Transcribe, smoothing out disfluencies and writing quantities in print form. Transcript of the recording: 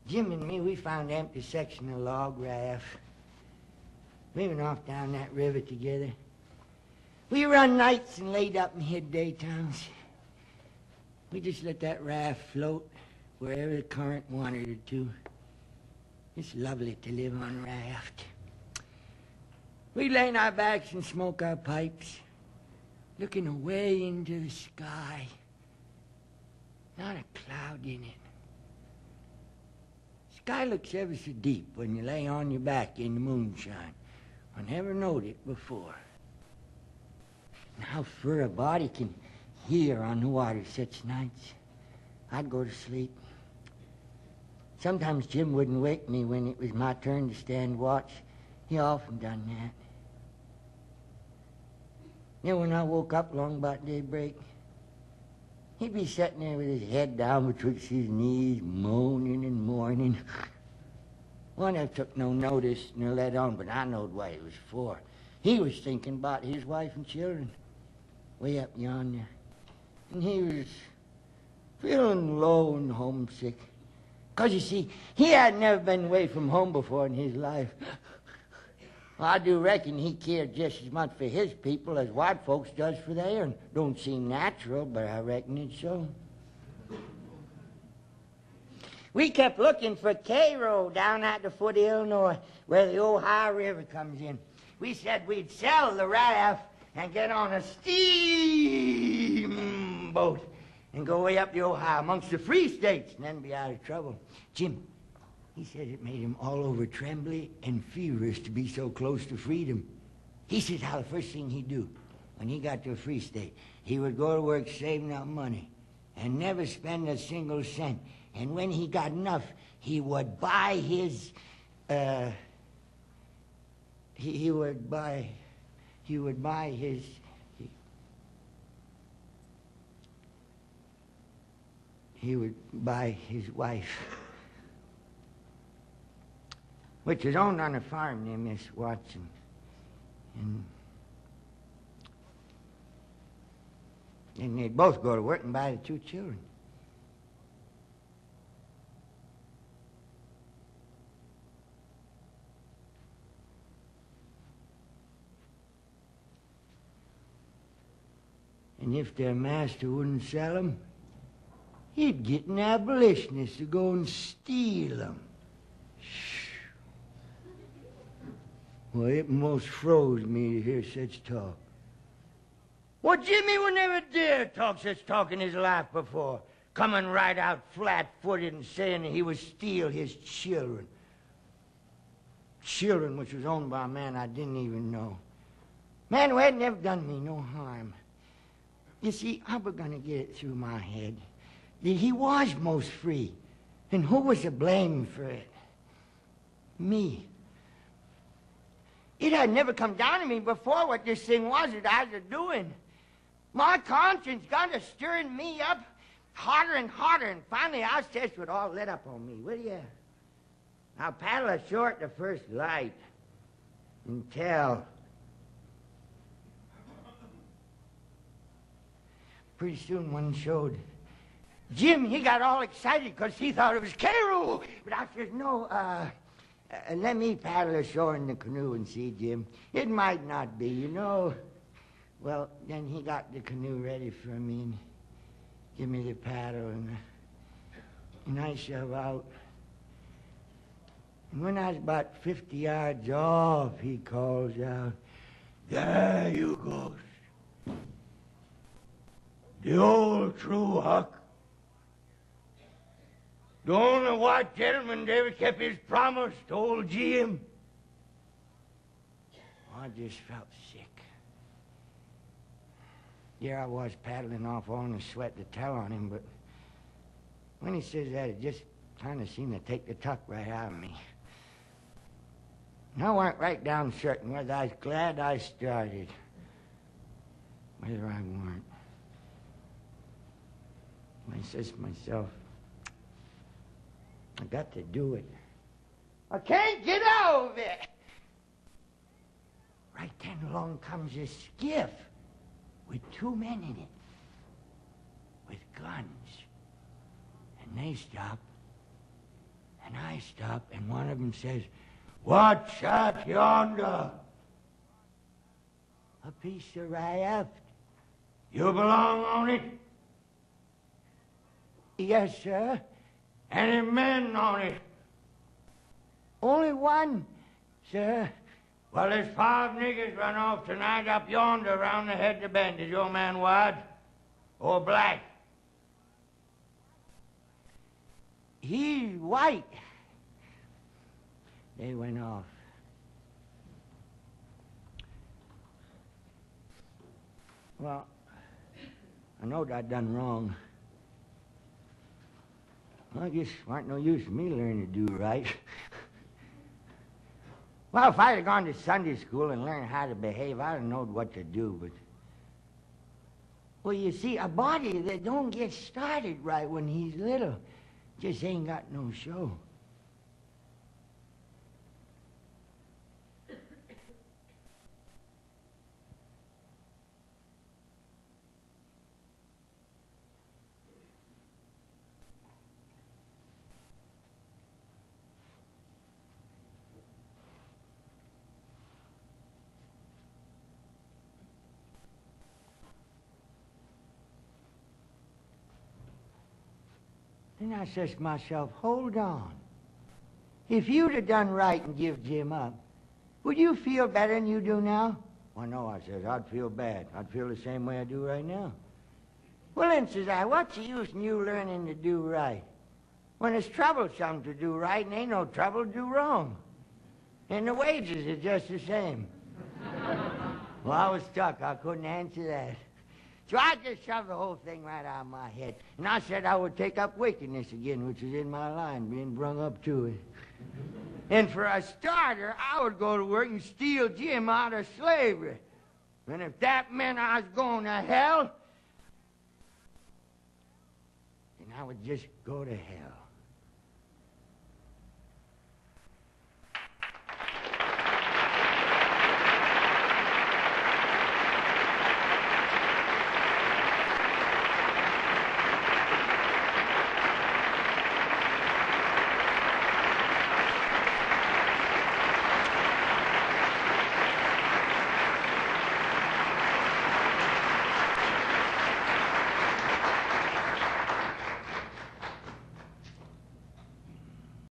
Jim and me, we found an empty section of log raft. We went off down that river together. We run nights and laid up and hid daytimes. We just let that raft float wherever the current wanted it to. It's lovely to live on a raft. We lay on our backs and smoke our pipes, looking away into the sky. Not a cloud in it. Sky looks ever so deep when you lay on your back in the moonshine. I never knowed it before. And how fur a body can hear on the water such nights. I'd go to sleep. Sometimes Jim wouldn't wake me when it was my turn to stand watch. He often done that. Then when I woke up long about daybreak, he'd be sitting there with his head down betwixt his knees, moaning and mourning. Well, I never took no notice nor let on, but I knowed what it was for. He was thinking about his wife and children way up yonder. And he was feeling low and homesick. 'Cause you see, he had never been away from home before in his life. Well, I do reckon he cared just as much for his people as white folks does for theirs. Don't seem natural, but I reckon it's so. We kept looking for Cairo down at the foot of Illinois, where the Ohio River comes in. We said we'd sell the raft and get on a steamboat and go way up the Ohio amongst the free states and then be out of trouble. Jim, he said it made him all over trembly and feverish to be so close to freedom. He said how the first thing he'd do when he got to a free state, he would go to work saving up money and never spend a single cent. And when he got enough, he would buy his, he would buy his wife, which was owned on a farm near Miss Watson. And they'd both go to work and buy the two children. And if their master wouldn't sell them, he'd get an abolitionist to go and steal them. Well, it most froze me to hear such talk. Well, Jimmy would never dare talk such talk in his life before, coming right out flat-footed and saying that he would steal his children. Children which was owned by a man I didn't even know. Man who had never done me no harm. You see, I was going to get it through my head that he was most free. And who was to blame for it? Me. It had never come down to me before what this thing was that I was doing. My conscience got to stirring me up hotter and hotter, and finally I says it all lit up on me, will you? I'll paddle ashore at the first light and tell. Pretty soon one showed. Jim, he got all excited because he thought it was Cairo. But I says, no, let me paddle ashore in the canoe and see, Jim. It might not be, you know. Well, then he got the canoe ready for me and give me the paddle, and I shove out. And when I was about 50 yards off, he calls out, "There you goes. The old true Huck. The only white gentleman that ever kept his promise to old Jim." I just felt sick. Here I was paddling off all in a sweat to tell on him, but when he says that, it just kind of seemed to take the tuck right out of me. And I weren't right down certain whether I was glad I started, whether I weren't. I says to myself, I got to do it. I can't get out of it. Right then along comes a skiff with two men in it, with guns. And they stop, and And I stop, and one of them says, "What's that yonder?" "A piece of raft." "You belong on it?" "Yes, sir." "Any men on it?" "Only one, sir." "Well, there's 5 niggers run off tonight up yonder around the head of the bend. Is your man white or black?" "He's white." They went off. Well, I knowed I'd done wrong. Well, I guess it weren't no use of me learning to do right. Well, if I'd have gone to Sunday school and learned how to behave, I'd have known what to do, but... Well, you see, a body that don't get started right when he's little just ain't got no show. Then I says to myself, hold on. If you'd have done right and give Jim up, would you feel better than you do now? Well, no, I says, I'd feel bad. I'd feel the same way I do right now. Well, then, says I, what's the use in you learning to do right? When it's troublesome to do right and ain't no trouble to do wrong. And the wages are just the same. Well, I was stuck. I couldn't answer that. So I just shoved the whole thing right out of my head. And I said I would take up wickedness again, which is in my line, being brung up to it. And for a starter, I would go to work and steal Jim out of slavery. And if that meant I was going to hell, then I would just go to hell.